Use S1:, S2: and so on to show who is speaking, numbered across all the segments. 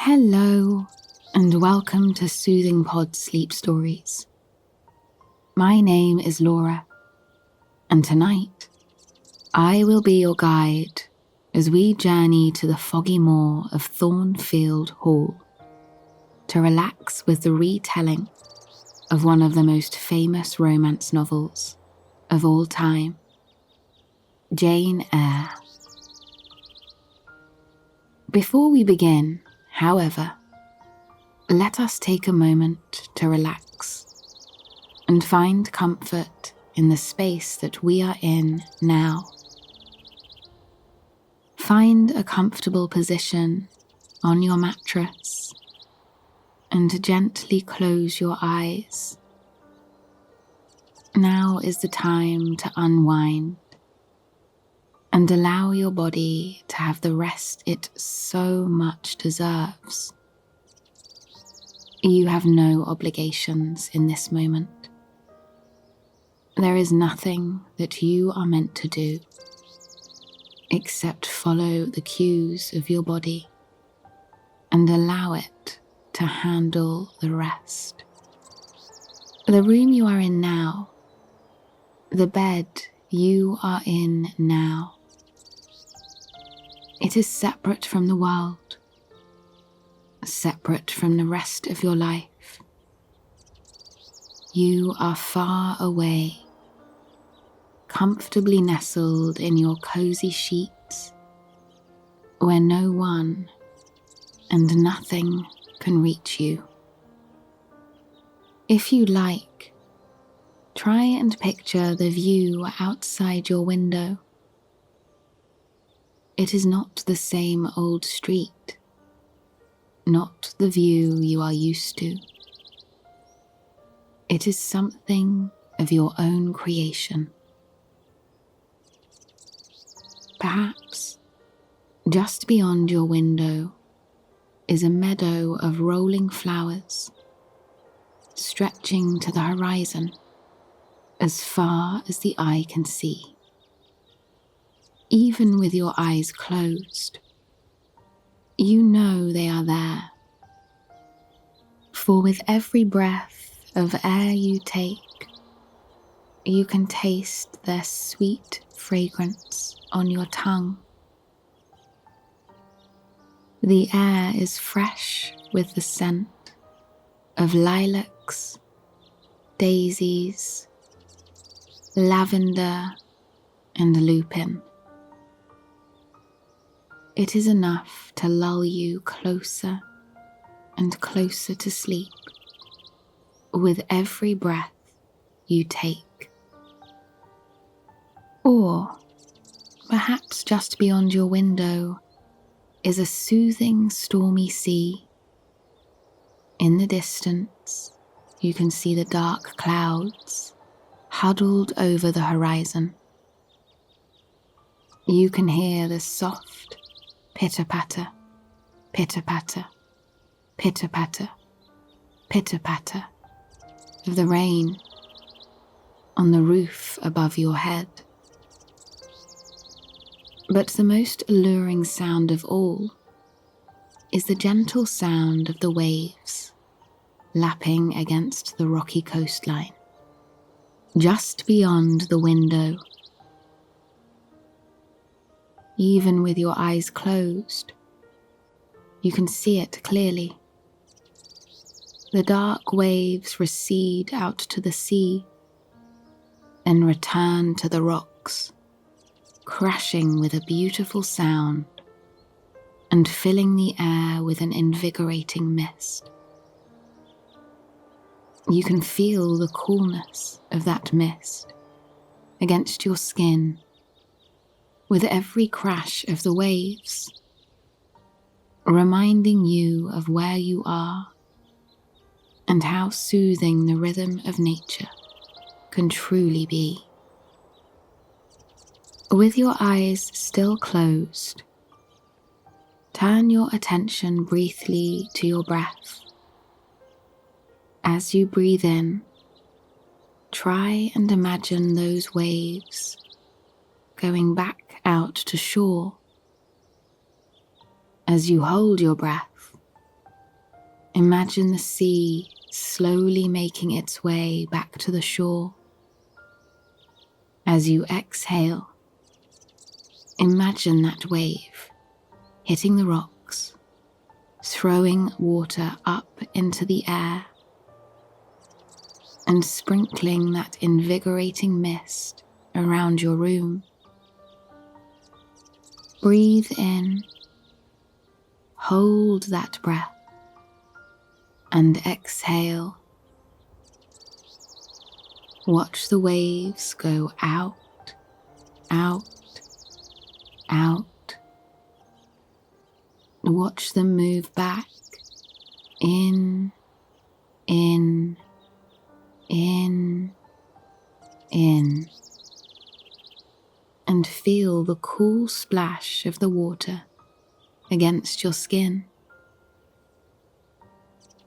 S1: Hello, and welcome to Soothing Pod Sleep Stories. My name is Laura, and tonight I will be your guide as we journey to the foggy moor of Thornfield Hall to relax with the retelling of one of the most famous romance novels of all time, Jane Eyre. Before we begin, however, let us take a moment to relax and find comfort in the space that we are in now. Find a comfortable position on your mattress and gently close your eyes. Now is the time to unwind and allow your body to have the rest it so much deserves. You have no obligations in this moment. There is nothing that you are meant to do except follow the cues of your body and allow it to handle the rest. The room you are in now, the bed you are in now, it is separate from the world, separate from the rest of your life. You are far away, comfortably nestled in your cozy sheets, where no one and nothing can reach you. If you like, try and picture the view outside your window. It is not the same old street, not the view you are used to. It is something of your own creation. Perhaps just beyond your window is a meadow of rolling flowers, stretching to the horizon as far as the eye can see. Even with your eyes closed, you know they are there. For with every breath of air you take, you can taste their sweet fragrance on your tongue. The air is fresh with the scent of lilacs, daisies, lavender, and lupin. It is enough to lull you closer and closer to sleep with every breath you take. Or perhaps just beyond your window is a soothing stormy sea. In the distance, you can see the dark clouds huddled over the horizon. You can hear the soft pitter-patter, pitter-patter, pitter-patter, pitter-patter of the rain on the roof above your head. But the most alluring sound of all is the gentle sound of the waves lapping against the rocky coastline, just beyond the window. Even with your eyes closed, you can see it clearly. The dark waves recede out to the sea and return to the rocks, crashing with a beautiful sound and filling the air with an invigorating mist. You can feel the coolness of that mist against your skin with every crash of the waves, reminding you of where you are and how soothing the rhythm of nature can truly be. With your eyes still closed, turn your attention briefly to your breath. As you breathe in, try and imagine those waves going back out to shore. As you hold your breath, Imagine the sea slowly making its way back to the shore. As you exhale, imagine that wave hitting the rocks, throwing water up into the air, and sprinkling that invigorating mist around your room. Breathe in, hold that breath, and exhale. Watch the waves go out, out, out. Watch them move back, in, in, in, in. And feel the cool splash of the water against your skin.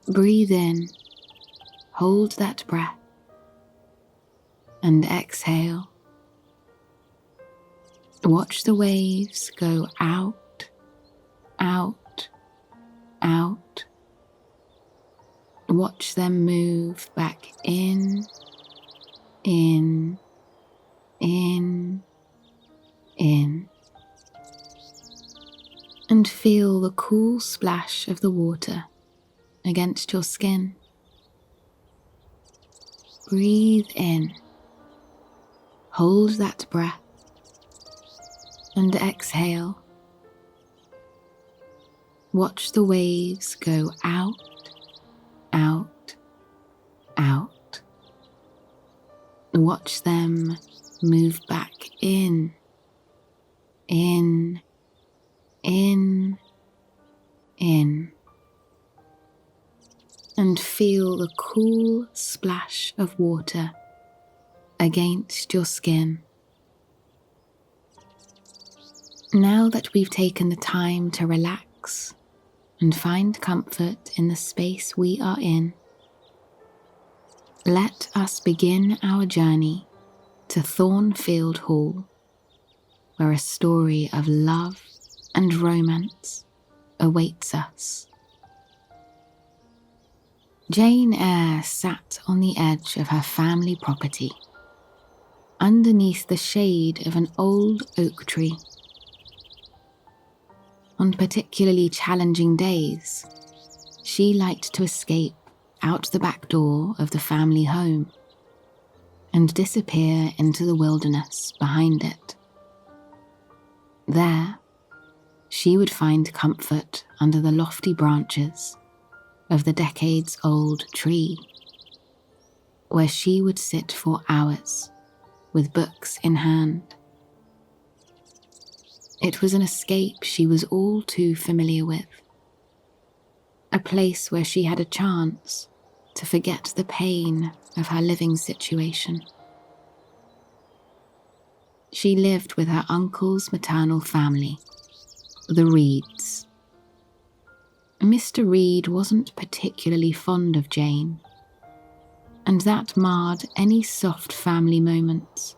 S1: Breathe in, hold that breath, and exhale. Watch the waves go out, out, out. Watch them move back in, in, in, in. And feel the cool splash of the water against your skin. Breathe in, hold that breath, and exhale. Watch the waves go out, out, out. Watch them move back in, in, in, in. And feel the cool splash of water against your skin. Now that we've taken the time to relax and find comfort in the space we are in, let us begin our journey to Thornfield Hall, where a story of love and romance awaits us. Jane Eyre sat on the edge of her family property, underneath the shade of an old oak tree. On particularly challenging days, she liked to escape out the back door of the family home and disappear into the wilderness behind it. There, she would find comfort under the lofty branches of the decades-old tree, where she would sit for hours with books in hand. It was an escape she was all too familiar with, a place where she had a chance to forget the pain of her living situation. She lived with her uncle's maternal family, the Reeds. Mr. Reed wasn't particularly fond of Jane, and that marred any soft family moments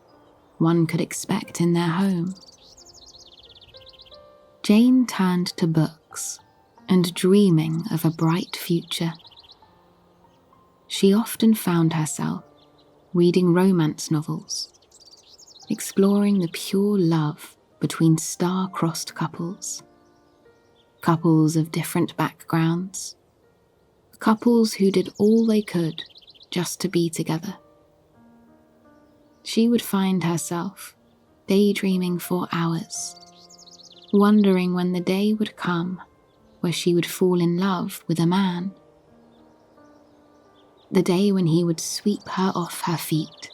S1: one could expect in their home. Jane turned to books and dreaming of a bright future. She often found herself reading romance novels, exploring the pure love between star-crossed couples of different backgrounds, couples who did all they could just to be together. She would find herself daydreaming for hours, wondering when the day would come where she would fall in love with a man. The day when he would sweep her off her feet,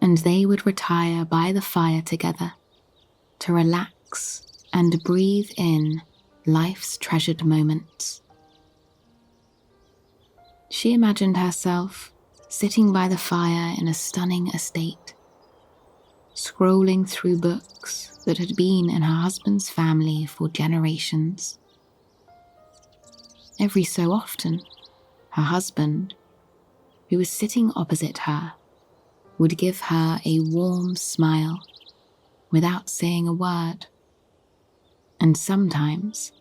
S1: and they would retire by the fire together to relax and breathe in life's treasured moments. She imagined herself sitting by the fire in a stunning estate, scrolling through books that had been in her husband's family for generations. Every so often, her husband, who was sitting opposite her, would give her a warm smile without saying a word, and sometimes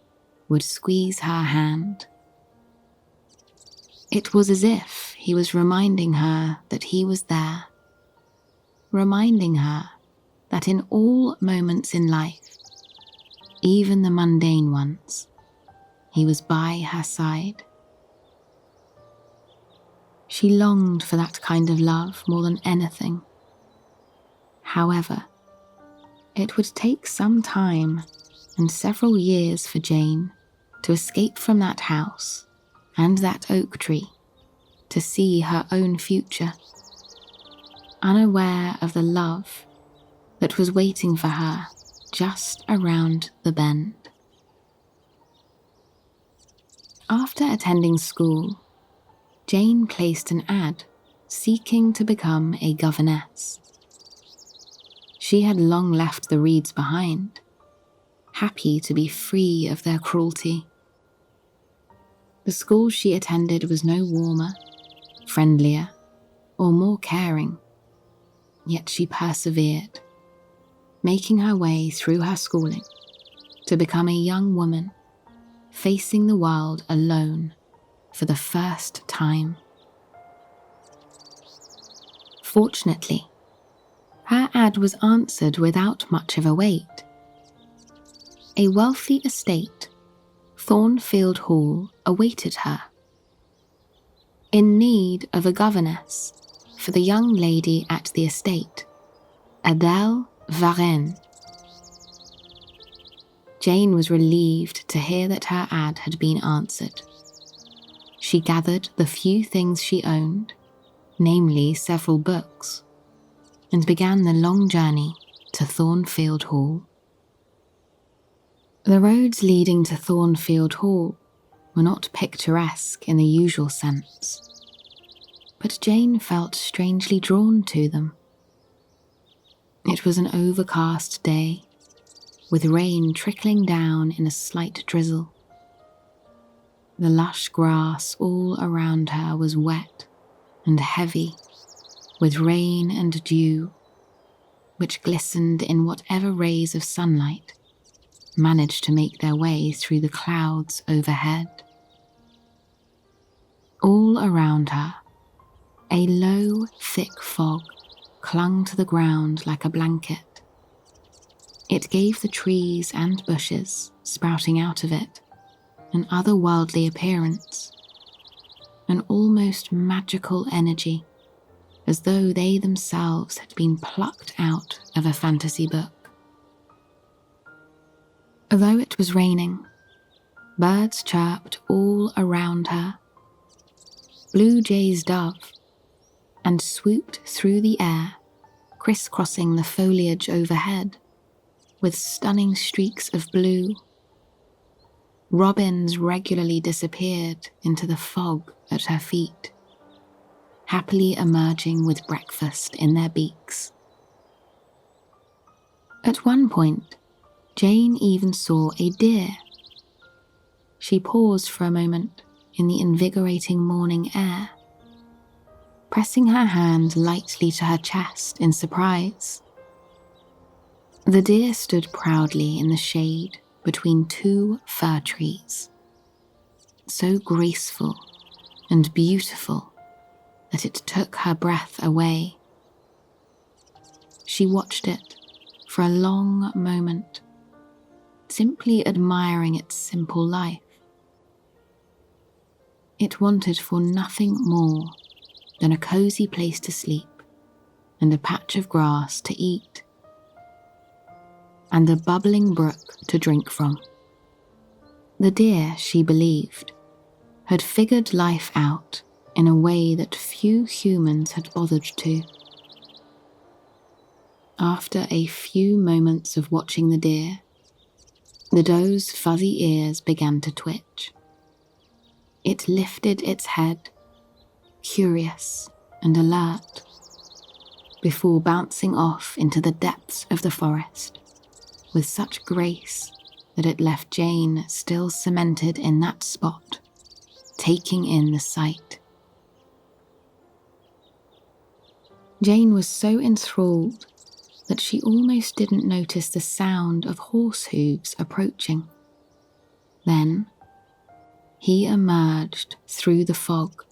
S1: would squeeze her hand It was as if he was reminding her that he was there, reminding her that in all moments in life, even the mundane ones, he was by her side. She longed for that kind of love more than anything. However, it would take some time and several years for Jane to escape from that house and that oak tree to see her own future, unaware of the love that was waiting for her just around the bend. After attending school, Jane placed an ad seeking to become a governess. She had long left the Reeds behind, happy to be free of their cruelty. The school she attended was no warmer, friendlier, or more caring, yet she persevered, making her way through her schooling to become a young woman facing the world alone for the first time. Fortunately, her ad was answered without much of a wait. A wealthy estate, Thornfield Hall, awaited her, in need of a governess for the young lady at the estate, Adele Varenne. Jane was relieved to hear that her ad had been answered. She gathered the few things she owned, namely several books, and began the long journey to Thornfield Hall. The roads leading to Thornfield Hall were not picturesque in the usual sense, but Jane felt strangely drawn to them. It was an overcast day, with rain trickling down in a slight drizzle. The lush grass all around her was wet and heavy with rain and dew, which glistened in whatever rays of sunlight managed to make their way through the clouds overhead. All around her, a low, thick fog clung to the ground like a blanket. It gave the trees and bushes sprouting out of it an otherworldly appearance, an almost magical energy, as though they themselves had been plucked out of a fantasy book. Although it was raining, birds chirped all around her. Blue jays dove and swooped through the air, crisscrossing the foliage overhead with stunning streaks of blue. Robins regularly disappeared into the fog at her feet, happily emerging with breakfast in their beaks. At one point, Jane even saw a deer. She paused for a moment in the invigorating morning air, pressing her hand lightly to her chest in surprise. The deer stood proudly in the shade between two fir trees, so graceful and beautiful that it took her breath away. She watched it for a long moment, simply admiring its simple life. It wanted for nothing more than a cozy place to sleep and a patch of grass to eat, and a bubbling brook to drink from. The deer, she believed, had figured life out in a way that few humans had bothered to. After a few moments of watching the deer, the doe's fuzzy ears began to twitch. It lifted its head, curious and alert, before bouncing off into the depths of the forest with such grace that it left Jane still cemented in that spot, taking in the sight. Jane was so enthralled that she almost didn't notice the sound of horse hooves approaching. Then, he emerged through the fog.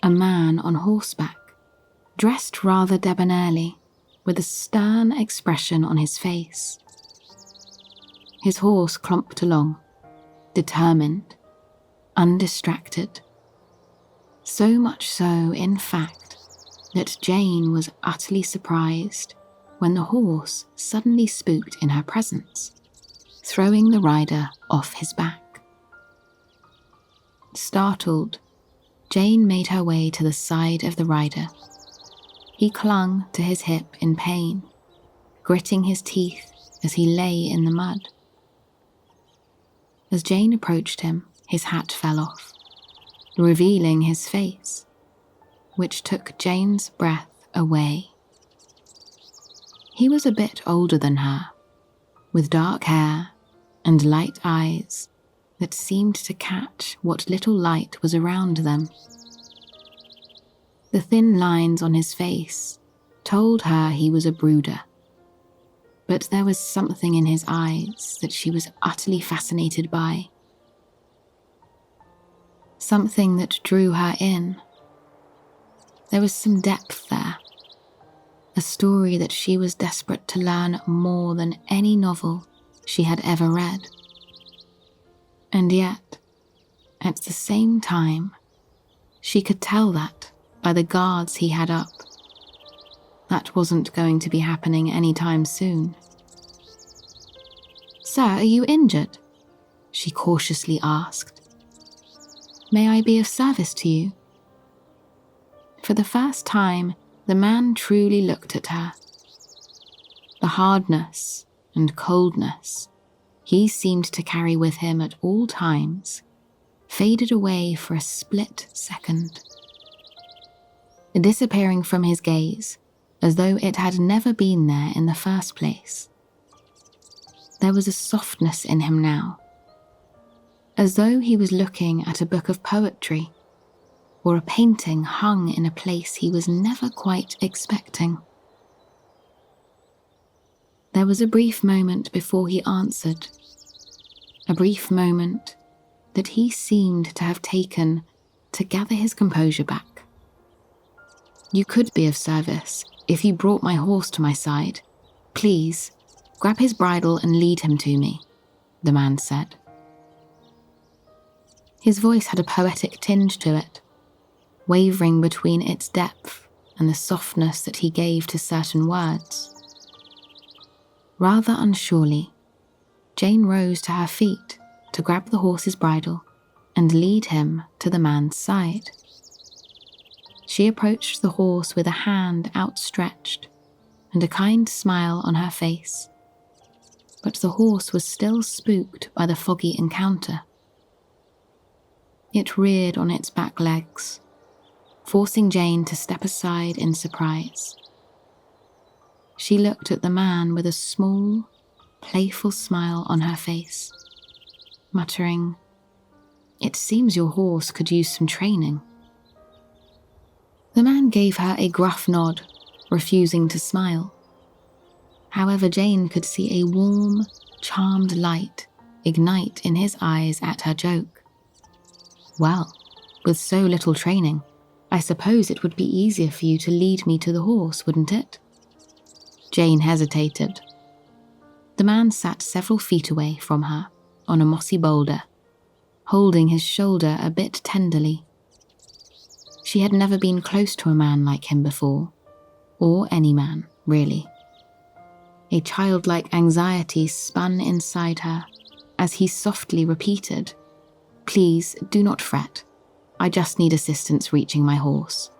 S1: A man on horseback, dressed rather debonairly, with a stern expression on his face. His horse clomped along, determined, undistracted. So much so, in fact, that Jane was utterly surprised when the horse suddenly spooked in her presence, throwing the rider off his back. Startled, Jane made her way to the side of the rider. He clung to his hip in pain, gritting his teeth as he lay in the mud. As Jane approached him, his hat fell off, revealing his face, which took Jane's breath away. He was a bit older than her, with dark hair and light eyes that seemed to catch what little light was around them. The thin lines on his face told her he was a brooder, but there was something in his eyes that she was utterly fascinated by. Something that drew her in. There was some depth there, a story that she was desperate to learn more than any novel she had ever read. And yet, at the same time, she could tell that by the guards he had up. That wasn't going to be happening anytime soon. "Sir, are you injured?" she cautiously asked. "May I be of service to you?" For the first time, the man truly looked at her. The hardness and coldness he seemed to carry with him at all times faded away for a split second, disappearing from his gaze as though it had never been there in the first place. There was a softness in him now, as though he was looking at a book of poetry or a painting hung in a place he was never quite expecting. There was a brief moment before he answered, a brief moment that he seemed to have taken to gather his composure back. "You could be of service if you brought my horse to my side. Please, grab his bridle and lead him to me," the man said. His voice had a poetic tinge to it, wavering between its depth and the softness that he gave to certain words. Rather unsurely, Jane rose to her feet to grab the horse's bridle and lead him to the man's side. She approached the horse with a hand outstretched and a kind smile on her face, but the horse was still spooked by the foggy encounter. It reared on its back legs, forcing Jane to step aside in surprise. She looked at the man with a small, playful smile on her face, muttering, "It seems your horse could use some training." The man gave her a gruff nod, refusing to smile. However, Jane could see a warm, charmed light ignite in his eyes at her joke. "Well, with so little training, I suppose it would be easier for you to lead me to the horse, wouldn't it?" Jane hesitated. The man sat several feet away from her on a mossy boulder, holding his shoulder a bit tenderly. She had never been close to a man like him before, or any man, really. A childlike anxiety spun inside her as he softly repeated, "Please, do not fret. I just need assistance reaching my horse."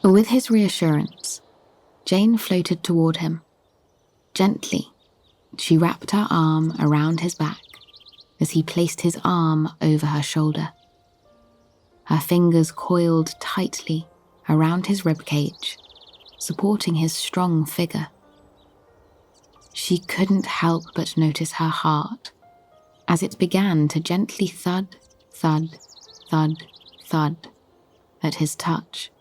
S1: With his reassurance, Jane floated toward him. Gently, she wrapped her arm around his back as he placed his arm over her shoulder. Her fingers coiled tightly around his ribcage, supporting his strong figure. She couldn't help but notice her heart as it began to gently thud, thud, thud, thud at his touch.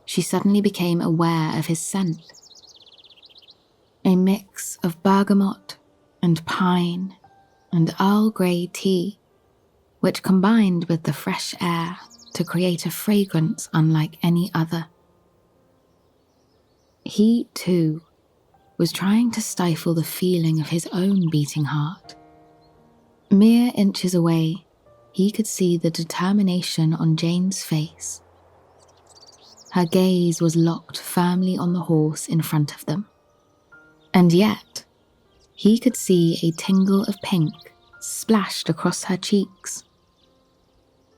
S1: She suddenly became aware of his scent. A mix of bergamot and pine and Earl Grey tea, which combined with the fresh air to create a fragrance unlike any other. He, too, was trying to stifle the feeling of his own beating heart. Mere inches away, he could see the determination on Jane's face. Her gaze was locked firmly on the horse in front of them. And yet, he could see a tingle of pink splashed across her cheeks.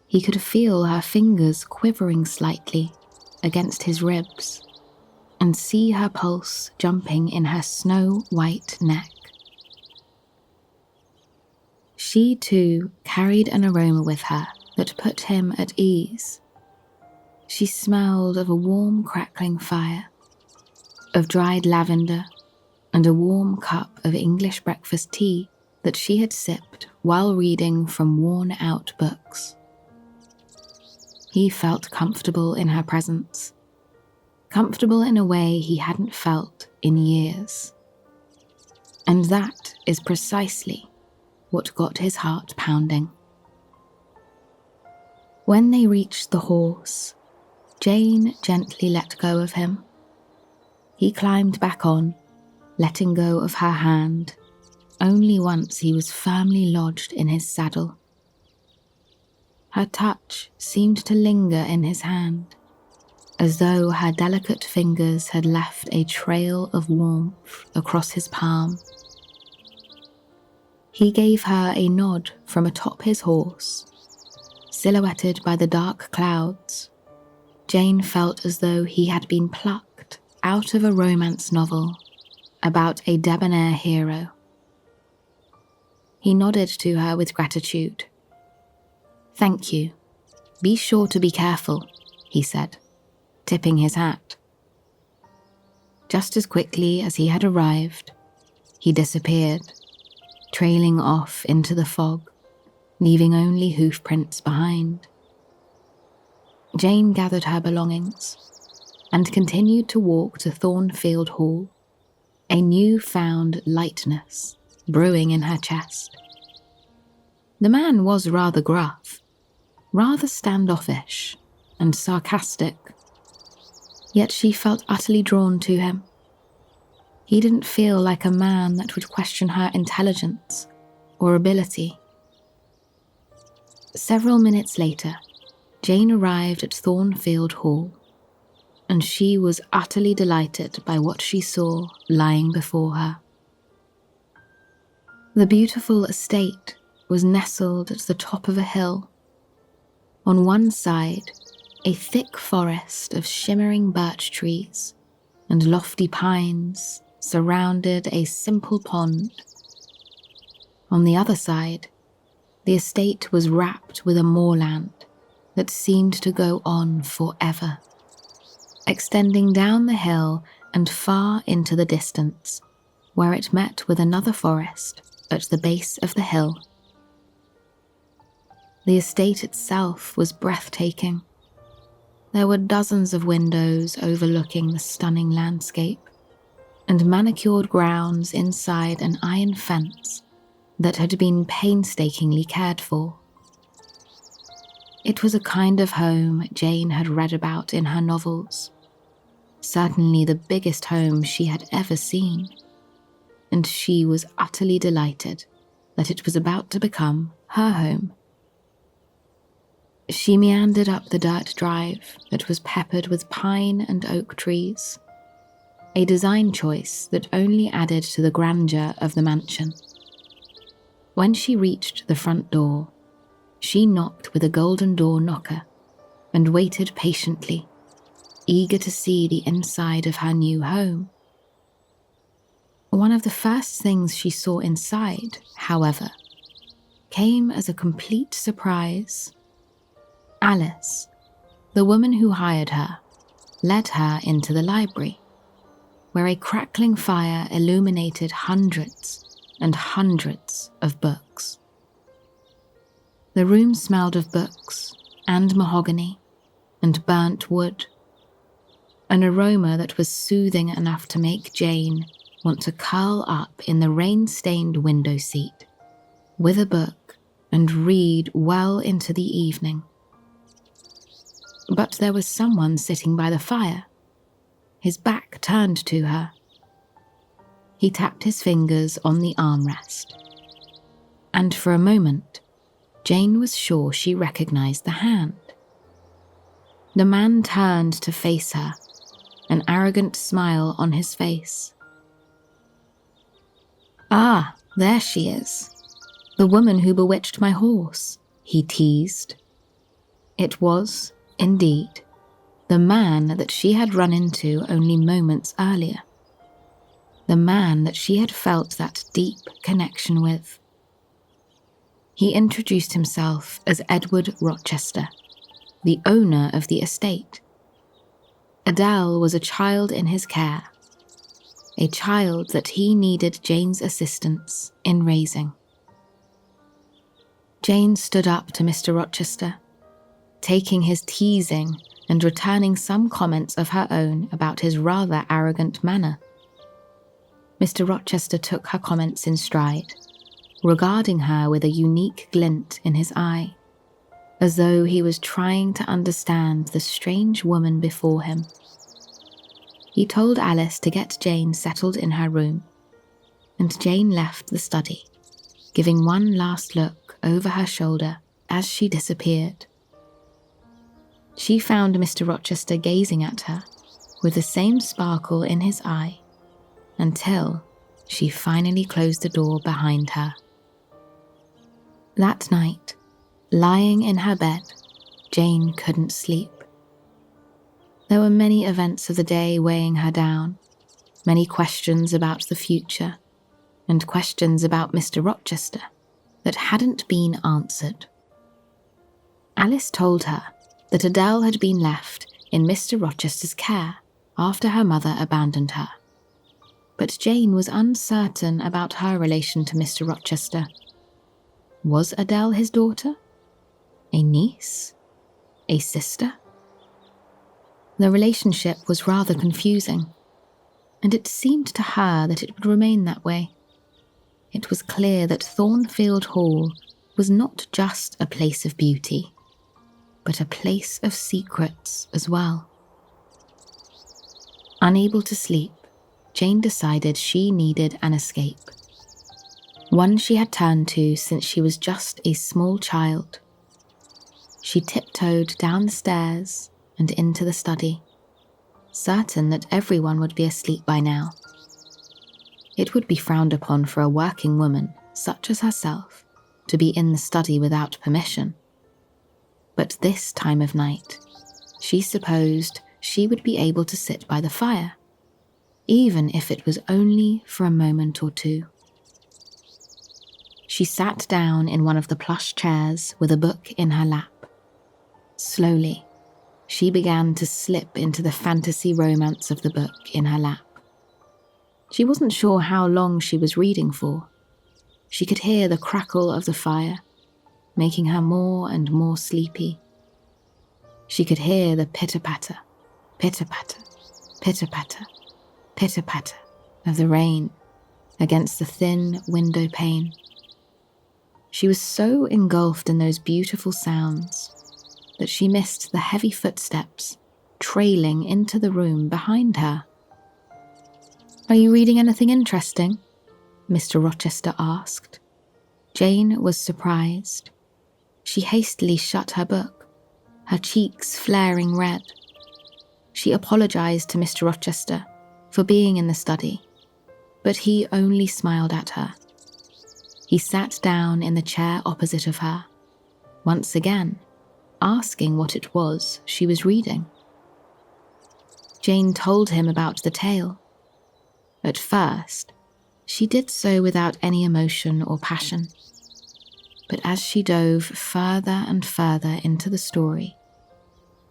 S1: He could feel her fingers quivering slightly against his ribs and see her pulse jumping in her snow-white neck. She too carried an aroma with her that put him at ease. She smelled of a warm crackling fire, of dried lavender, and a warm cup of English breakfast tea that she had sipped while reading from worn-out books. He felt comfortable in her presence, comfortable in a way he hadn't felt in years. And that is precisely what got his heart pounding. When they reached the horse, Jane gently let go of him. He climbed back on, letting go of her hand, only once he was firmly lodged in his saddle. Her touch seemed to linger in his hand, as though her delicate fingers had left a trail of warmth across his palm. He gave her a nod from atop his horse. Silhouetted by the dark clouds, Jane felt as though he had been plucked out of a romance novel about a debonair hero. He nodded to her with gratitude. "Thank you. Be sure to be careful," he said, tipping his hat. Just as quickly as he had arrived, he disappeared, trailing off into the fog, leaving only hoof prints behind. Jane gathered her belongings and continued to walk to Thornfield Hall, a new-found lightness brewing in her chest. The man was rather gruff, rather standoffish and sarcastic, yet she felt utterly drawn to him. He didn't feel like a man that would question her intelligence or ability. Several minutes later, Jane arrived at Thornfield Hall, and she was utterly delighted by what she saw lying before her. The beautiful estate was nestled at the top of a hill. On one side, a thick forest of shimmering birch trees and lofty pines surrounded a simple pond. On the other side, the estate was wrapped with a moorland that seemed to go on forever, extending down the hill and far into the distance, where it met with another forest at the base of the hill. The estate itself was breathtaking. There were dozens of windows overlooking the stunning landscape, and manicured grounds inside an iron fence that had been painstakingly cared for. It was a kind of home Jane had read about in her novels, certainly the biggest home she had ever seen, and she was utterly delighted that it was about to become her home. She meandered up the dirt drive that was peppered with pine and oak trees, a design choice that only added to the grandeur of the mansion. When she reached the front door, she knocked with a golden door knocker and waited patiently, eager to see the inside of her new home. One of the first things she saw inside, however, came as a complete surprise. Alice, the woman who hired her, led her into the library, where a crackling fire illuminated hundreds and hundreds of books. The room smelled of books and mahogany and burnt wood, an aroma that was soothing enough to make Jane want to curl up in the rain-stained window seat with a book and read well into the evening. But there was someone sitting by the fire, his back turned to her. He tapped his fingers on the armrest, and for a moment, Jane was sure she recognized the hand. The man turned to face her, an arrogant smile on his face. "Ah, there she is, the woman who bewitched my horse," he teased. It was, indeed, the man that she had run into only moments earlier. The man that she had felt that deep connection with. He introduced himself as Edward Rochester, the owner of the estate. Adele was a child in his care, a child that he needed Jane's assistance in raising. Jane stood up to Mr. Rochester, taking his teasing and returning some comments of her own about his rather arrogant manner. Mr. Rochester took her comments in stride, regarding her with a unique glint in his eye, as though he was trying to understand the strange woman before him. He told Alice to get Jane settled in her room, and Jane left the study, giving one last look over her shoulder as she disappeared. She found Mr. Rochester gazing at her with the same sparkle in his eye until she finally closed the door behind her. That night, lying in her bed, Jane couldn't sleep. There were many events of the day weighing her down, many questions about the future, and questions about Mr. Rochester that hadn't been answered. Alice told her that Adele had been left in Mr. Rochester's care after her mother abandoned her. But Jane was uncertain about her relation to Mr. Rochester. Was Adele his daughter? A niece? A sister? The relationship was rather confusing, and it seemed to her that it would remain that way. It was clear that Thornfield Hall was not just a place of beauty, but a place of secrets as well. Unable to sleep, Jane decided she needed an escape. One she had turned to since she was just a small child. She tiptoed down the stairs and into the study, certain that everyone would be asleep by now. It would be frowned upon for a working woman, such as herself, to be in the study without permission. But this time of night, she supposed she would be able to sit by the fire, even if it was only for a moment or two. She sat down in one of the plush chairs with a book in her lap. Slowly, she began to slip into the fantasy romance of the book in her lap. She wasn't sure how long she was reading for. She could hear the crackle of the fire, making her more and more sleepy. She could hear the pitter-patter, pitter-patter, pitter-patter, pitter-patter of the rain against the thin window pane. She was so engulfed in those beautiful sounds that she missed the heavy footsteps trailing into the room behind her. "Are you reading anything interesting?" Mr. Rochester asked. Jane was surprised. She hastily shut her book, her cheeks flaring red. She apologized to Mr. Rochester for being in the study, but he only smiled at her. He sat down in the chair opposite of her, once again asking what it was she was reading. Jane told him about the tale. At first, she did so without any emotion or passion. But as she dove further and further into the story,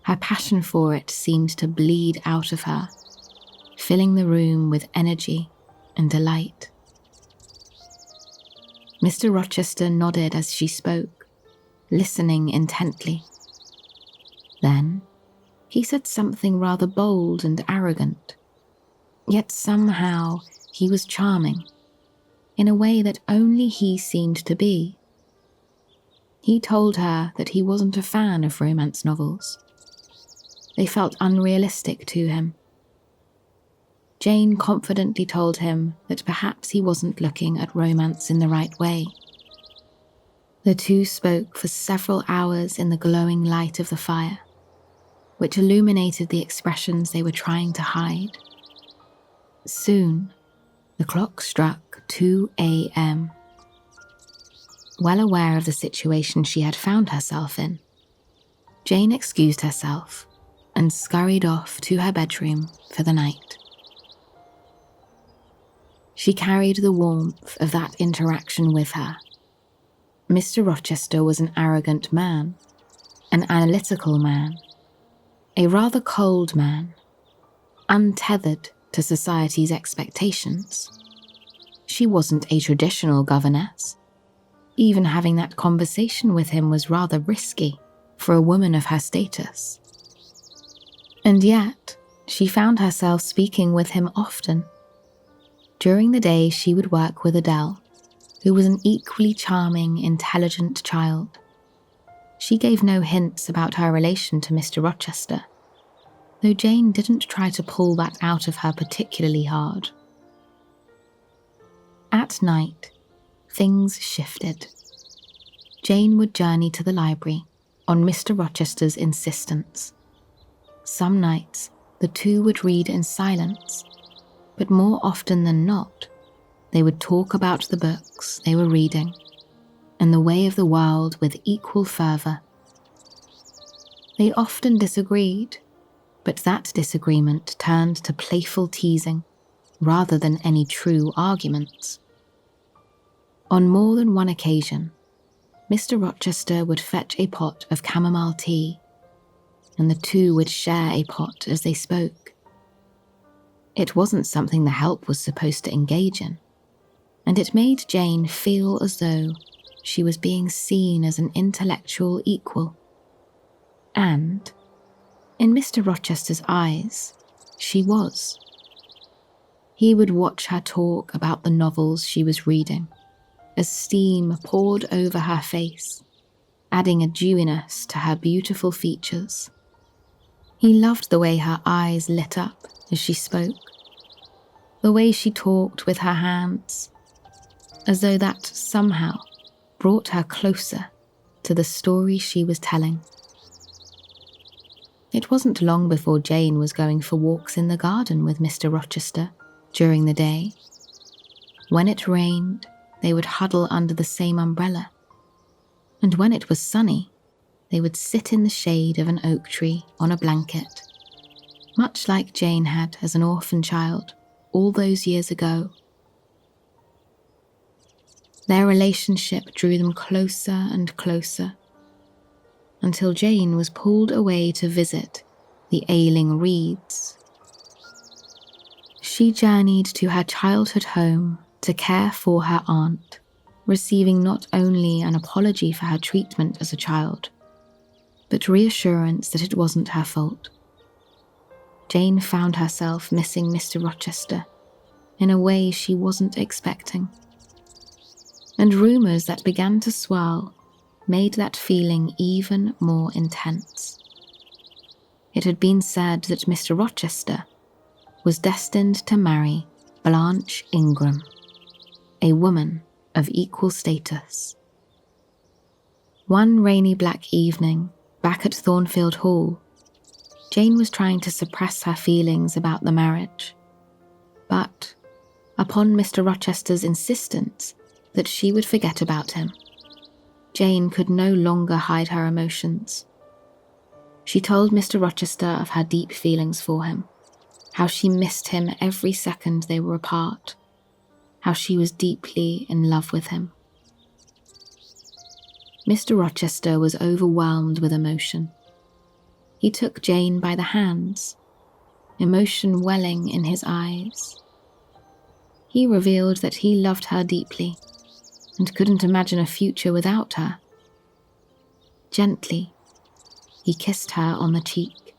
S1: her passion for it seemed to bleed out of her, filling the room with energy and delight. Mr. Rochester nodded as she spoke, listening intently. Then, he said something rather bold and arrogant, yet somehow he was charming. in a way that only he seemed to be. He told her that he wasn't a fan of romance novels. They felt unrealistic to him. Jane confidently told him that perhaps he wasn't looking at romance in the right way. The two spoke for several hours in the glowing light of the fire, which illuminated the expressions they were trying to hide. Soon, the clock struck 2 a.m. Well aware of the situation she had found herself in, Jane excused herself and scurried off to her bedroom for the night. She carried the warmth of that interaction with her. Mr. Rochester was an arrogant man, an analytical man, a rather cold man, untethered to society's expectations. She wasn't a traditional governess. Even having that conversation with him was rather risky for a woman of her status. And yet, she found herself speaking with him often. During the day, she would work with Adele, who was an equally charming, intelligent child. She gave no hints about her relation to Mr. Rochester, though Jane didn't try to pull that out of her particularly hard. At night, things shifted. Jane would journey to the library on Mr. Rochester's insistence. Some nights, the two would read in silence, but more often than not, they would talk about the books they were reading and the way of the world with equal fervour. They often disagreed, but that disagreement turned to playful teasing rather than any true arguments. On more than one occasion, Mr. Rochester would fetch a pot of chamomile tea, and the two would share a pot as they spoke. It wasn't something the help was supposed to engage in, and it made Jane feel as though she was being seen as an intellectual equal. And, in Mr. Rochester's eyes, she was. He would watch her talk about the novels she was reading, as steam poured over her face, adding a dewiness to her beautiful features. He loved the way her eyes lit up as she spoke, the way she talked with her hands, as though that somehow brought her closer to the story she was telling. It wasn't long before Jane was going for walks in the garden with Mr. Rochester during the day. When it rained, they would huddle under the same umbrella, and when it was sunny, they would sit in the shade of an oak tree on a blanket, much like Jane had as an orphan child all those years ago. Their relationship drew them closer and closer, until Jane was pulled away to visit the ailing Reeds. She journeyed to her childhood home to care for her aunt, receiving not only an apology for her treatment as a child, but reassurance that it wasn't her fault. Jane found herself missing Mr. Rochester in a way she wasn't expecting, and rumours that began to swirl made that feeling even more intense. It had been said that Mr. Rochester was destined to marry Blanche Ingram, a woman of equal status. One rainy black evening, back at Thornfield Hall, Jane was trying to suppress her feelings about the marriage. But, upon Mr. Rochester's insistence that she would forget about him, Jane could no longer hide her emotions. She told Mr. Rochester of her deep feelings for him, how she missed him every second they were apart, how she was deeply in love with him. Mr. Rochester was overwhelmed with emotion. He took Jane by the hands, emotion welling in his eyes. He revealed that he loved her deeply and couldn't imagine a future without her. Gently, he kissed her on the cheek,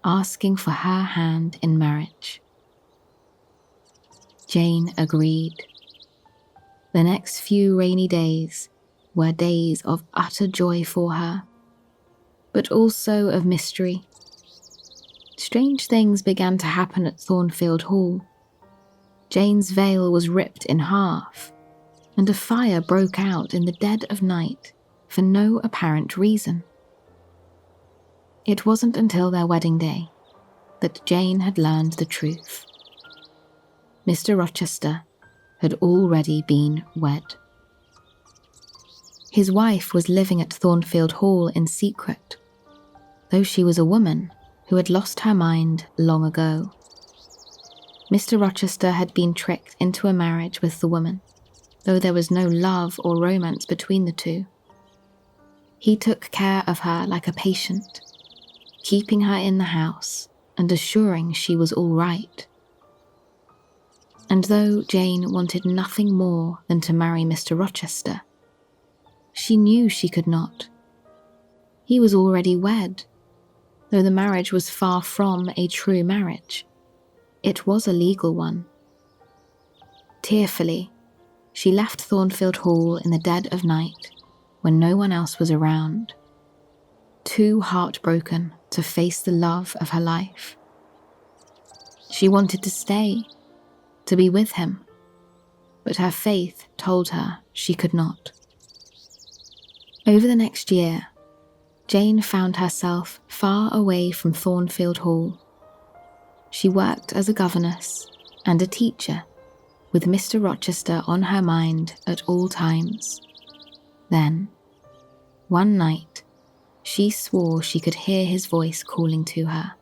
S1: asking for her hand in marriage. Jane agreed. The next few rainy days were days of utter joy for her, but also of mystery. Strange things began to happen at Thornfield Hall. Jane's veil was ripped in half, and a fire broke out in the dead of night for no apparent reason. It wasn't until their wedding day that Jane had learned the truth. Mr. Rochester had already been wed. His wife was living at Thornfield Hall in secret, though she was a woman who had lost her mind long ago. Mr. Rochester had been tricked into a marriage with the woman, though there was no love or romance between the two. He took care of her like a patient, keeping her in the house and assuring she was all right. And though Jane wanted nothing more than to marry Mr. Rochester, she knew she could not. He was already wed, though the marriage was far from a true marriage. It was a legal one. Tearfully, she left Thornfield Hall in the dead of night when no one else was around, too heartbroken to face the love of her life. She wanted to stay, to be with him, but her faith told her she could not. Over the next year, Jane found herself far away from Thornfield Hall. She worked as a governess and a teacher, with Mr. Rochester on her mind at all times. Then, one night, she swore she could hear his voice calling to her.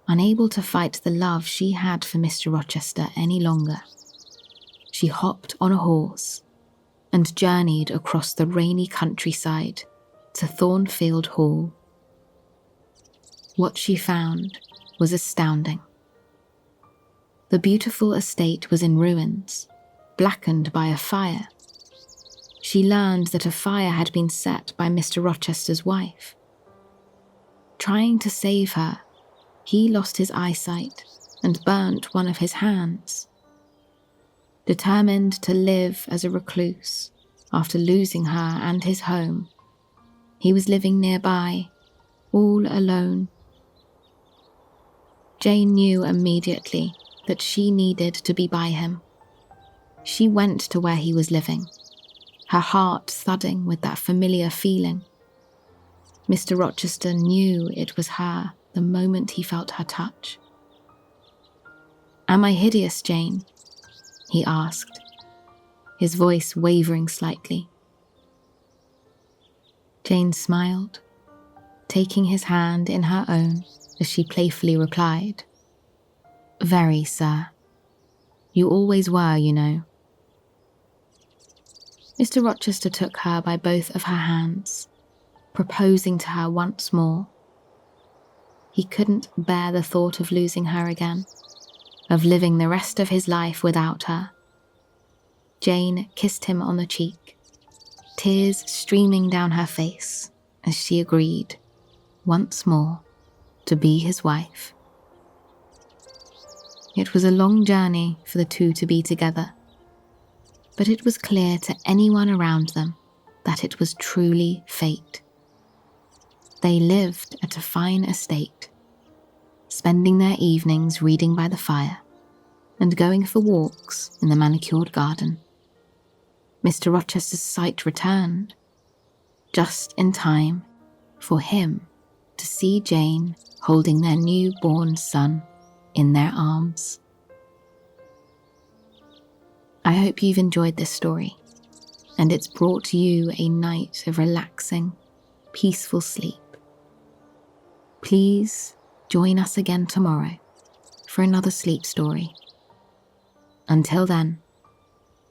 S1: Unable to fight the love she had for Mr. Rochester any longer, she hopped on a horse and journeyed across the rainy countryside to Thornfield Hall. What she found was astounding. The beautiful estate was in ruins, blackened by a fire. She learned that a fire had been set by Mr. Rochester's wife. Trying to save her, he lost his eyesight and burnt one of his hands. Determined to live as a recluse after losing her and his home, he was living nearby, all alone. Jane knew immediately that she needed to be by him. She went to where he was living, her heart thudding with that familiar feeling. Mr. Rochester knew it was her the moment he felt her touch. "Am I hideous, Jane?" he asked, his voice wavering slightly. Jane smiled, taking his hand in her own as she playfully replied, "Very, sir. You always were, you know." Mr. Rochester took her by both of her hands, proposing to her once more. He couldn't bear the thought of losing her again, of living the rest of his life without her. Jane kissed him on the cheek, tears streaming down her face as she agreed, once more, to be his wife. It was a long journey for the two to be together, but it was clear to anyone around them that it was truly fate. They lived at a fine estate, spending their evenings reading by the fire and going for walks in the manicured garden. Mr. Rochester's sight returned, just in time for him to see Jane holding their newborn son in their arms. I hope you've enjoyed this story, and it's brought you a night of relaxing, peaceful sleep. Please join us again tomorrow for another sleep story. Until then,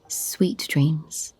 S1: sweet dreams.